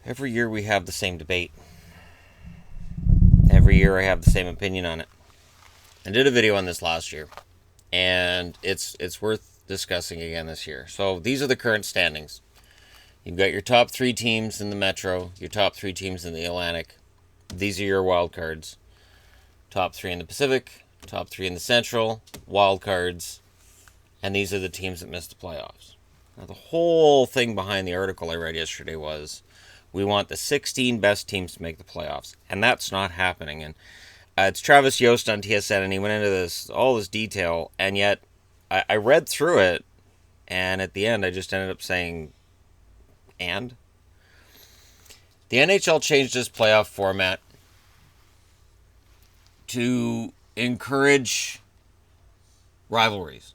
Every year we have the same debate. Every year I have the same opinion on it. I did a video on this last year, and it's worth discussing again this year. So these are the current standings. You've got your top 3 teams in the Metro, your top 3 teams in the Atlantic. These are your wild cards. Top 3 in the Pacific, top 3 in the Central, wild cards, and these are the teams that missed the playoffs. Now, the whole thing behind the article I read yesterday was we want the 16 best teams to make the playoffs, and that's not happening. And it's Travis Yost on TSN, and he went into all this detail, and yet I read through it, and at the end I just ended up saying, and? The NHL changed its playoff format to encourage rivalries.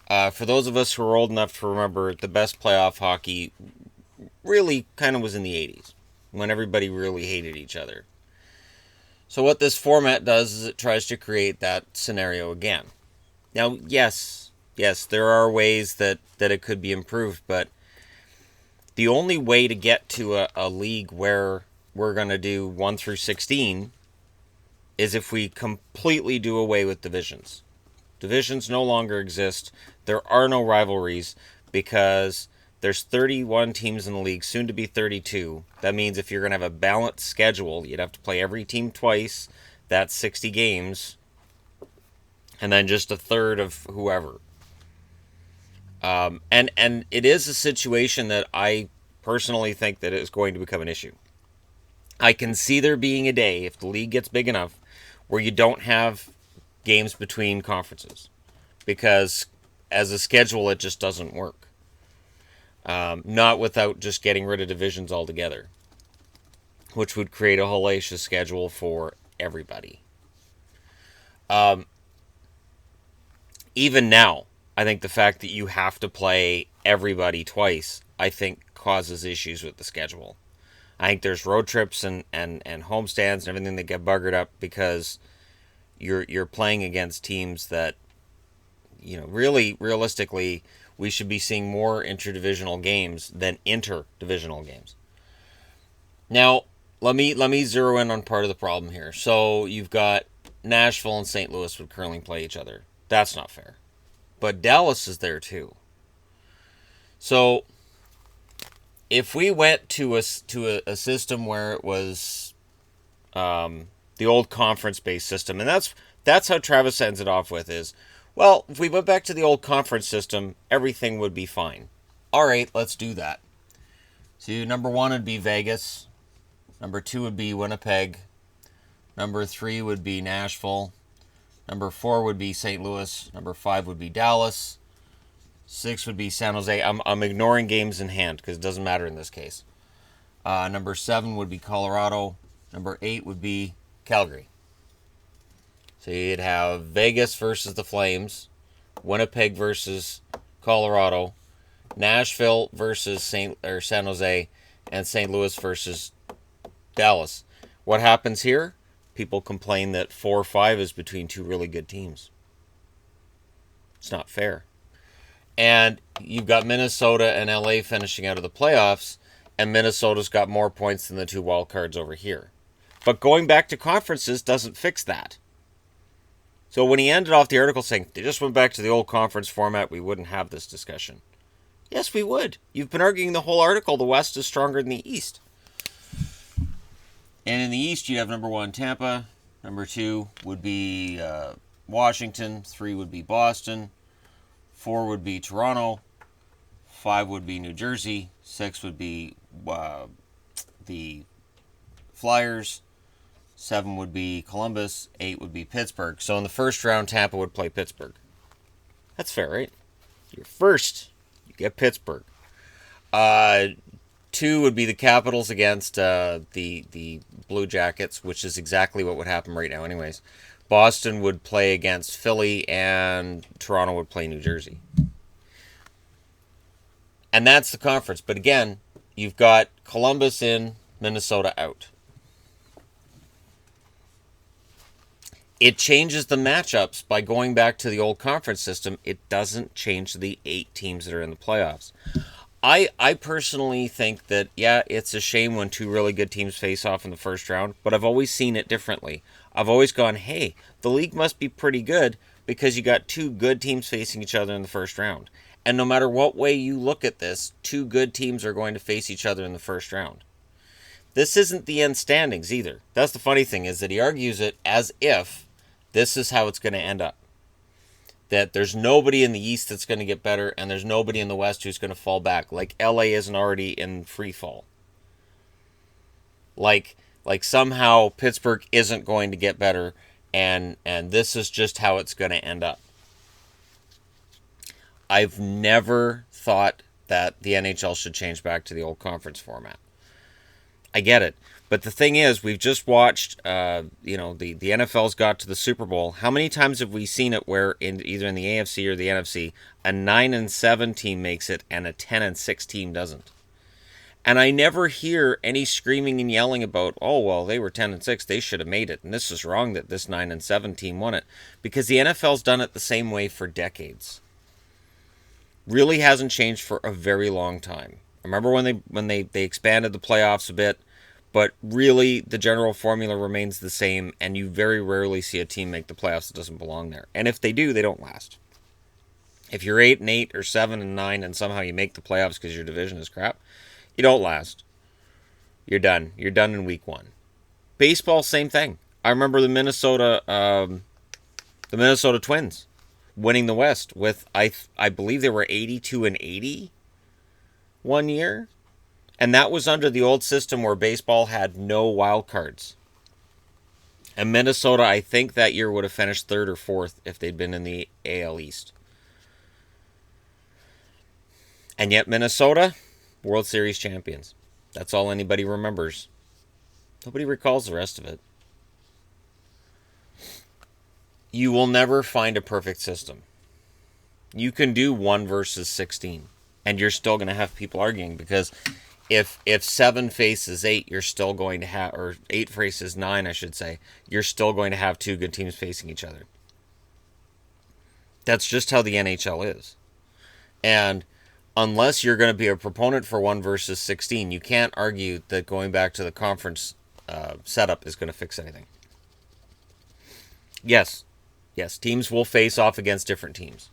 For those of us who are old enough to remember, the best playoff hockey really kind of was in the 80s, when everybody really hated each other. So what this format does is it tries to create that scenario again. Now, yes, there are ways that it could be improved, but the only way to get to a league where we're going to do 1 through 16 is if we completely do away with divisions. Divisions no longer exist. There are no rivalries because there's 31 teams in the league, soon to be 32. That means if you're going to have a balanced schedule, you'd have to play every team twice. That's 60 games. And then just a third of whoever. And it is a situation that I personally think that is going to become an issue. I can see there being a day, if the league gets big enough, where you don't have games between conferences. Because as a schedule, it just doesn't work. Not without just getting rid of divisions altogether, which would create a hellacious schedule for everybody. Even now, I think the fact that you have to play everybody twice, I think causes issues with the schedule. I think there's road trips and homestands and everything that get buggered up because you're playing against teams that, really realistically, we should be seeing more interdivisional games than interdivisional games. Now, let me zero in on part of the problem here. So you've got Nashville and St. Louis would currently play each other. That's not fair. But Dallas is there too. So if we went to a system where it was the old conference-based system, and that's how Travis ends it off with is, well, if we went back to the old conference system, everything would be fine. All right, let's do that. So number 1 would be Vegas. Number 2 would be Winnipeg. Number 3 would be Nashville. Number 4 would be St. Louis. Number 5 would be Dallas. 6 would be San Jose. I'm ignoring games in hand because it doesn't matter in this case. Number 7 would be Colorado. Number 8 would be Calgary. So you'd have Vegas versus the Flames, Winnipeg versus Colorado, Nashville versus San Jose, and St. Louis versus Dallas. What happens here? People complain that 4-5 is between 2 really good teams. It's not fair. And you've got Minnesota and LA finishing out of the playoffs, and Minnesota's got more points than the 2 wild cards over here. But going back to conferences doesn't fix that. So when he ended off the article saying, they just went back to the old conference format, we wouldn't have this discussion. Yes, we would. You've been arguing the whole article, the West is stronger than the East. And in the East, you have number 1, Tampa. Number 2 would be Washington. 3 would be Boston. 4 would be Toronto. 5 would be New Jersey. 6 would be the Flyers. 7 would be Columbus. 8 would be Pittsburgh. So in the first round, Tampa would play Pittsburgh. That's fair, right? You're first. You get Pittsburgh. 2 would be the Capitals against the Blue Jackets, which is exactly what would happen right now anyways. Boston would play against Philly, and Toronto would play New Jersey. And that's the conference. But again, you've got Columbus in, Minnesota out. It changes the matchups by going back to the old conference system. It doesn't change the 8 teams that are in the playoffs. I personally think that, yeah, it's a shame when two really good teams face off in the first round, but I've always seen it differently. I've always gone, hey, the league must be pretty good because you got two good teams facing each other in the first round. And no matter what way you look at this, two good teams are going to face each other in the first round. This isn't the end standings either. That's the funny thing, is that he argues it as if this is how it's going to end up. That there's nobody in the East that's going to get better, and there's nobody in the West who's going to fall back. Like LA isn't already in free fall. Like somehow Pittsburgh isn't going to get better, and this is just how it's going to end up. I've never thought that the NHL should change back to the old conference format. I get it. But the thing is, we've just watched, the NFL's got to the Super Bowl. How many times have we seen it where, either in the AFC or the NFC, a 9-7 team makes it and a 10-6 team doesn't? And I never hear any screaming and yelling about, oh, well, they were 10-6, they should have made it. And this is wrong that this 9-7 team won it. Because the NFL's done it the same way for decades. Really hasn't changed for a very long time. I remember when they expanded the playoffs a bit, but really the general formula remains the same, and you very rarely see a team make the playoffs that doesn't belong there. And if they do, they don't last. If you're 8-8 or 7-9 and somehow you make the playoffs because your division is crap, you don't last. You're done. You're done in week 1. Baseball, same thing. I remember the Minnesota Twins winning the West with, I believe they were 82-80 one year. And that was under the old system where baseball had no wild cards. And Minnesota, I think that year would have finished 3rd or 4th if they'd been in the AL East. And yet Minnesota, World Series champions. That's all anybody remembers. Nobody recalls the rest of it. You will never find a perfect system. You can do 1 versus 16. And you're still going to have people arguing, because if 7 faces 8, you're still going to have, or 8 faces 9, I should say, you're still going to have 2 good teams facing each other. That's just how the NHL is. And unless you're going to be a proponent for 1 versus 16, you can't argue that going back to the conference setup is going to fix anything. Yes, teams will face off against different teams.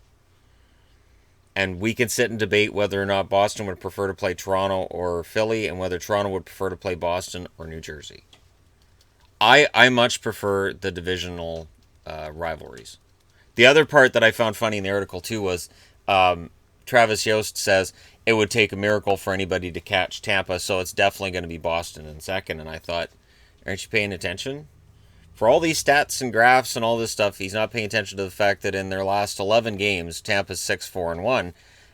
And we can sit and debate whether or not Boston would prefer to play Toronto or Philly, and whether Toronto would prefer to play Boston or New Jersey. I much prefer the divisional rivalries. The other part that I found funny in the article too was Travis Yost says it would take a miracle for anybody to catch Tampa, so it's definitely going to be Boston in second. And I thought, aren't you paying attention? For all these stats and graphs and all this stuff, he's not paying attention to the fact that in their last 11 games, Tampa's 6-4-1,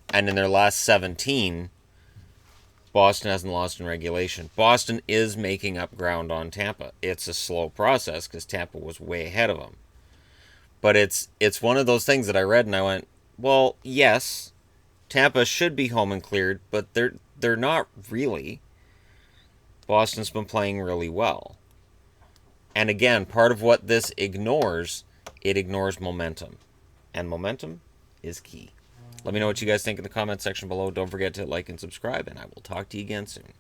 and in their last 17, Boston hasn't lost in regulation. Boston is making up ground on Tampa. It's a slow process because Tampa was way ahead of them. But it's one of those things that I read and I went, well, yes, Tampa should be home and cleared, but they're not really. Boston's been playing really well. And again, part of what this ignores, it ignores momentum. And momentum is key. Let me know what you guys think in the comment section below. Don't forget to like and subscribe, and I will talk to you again soon.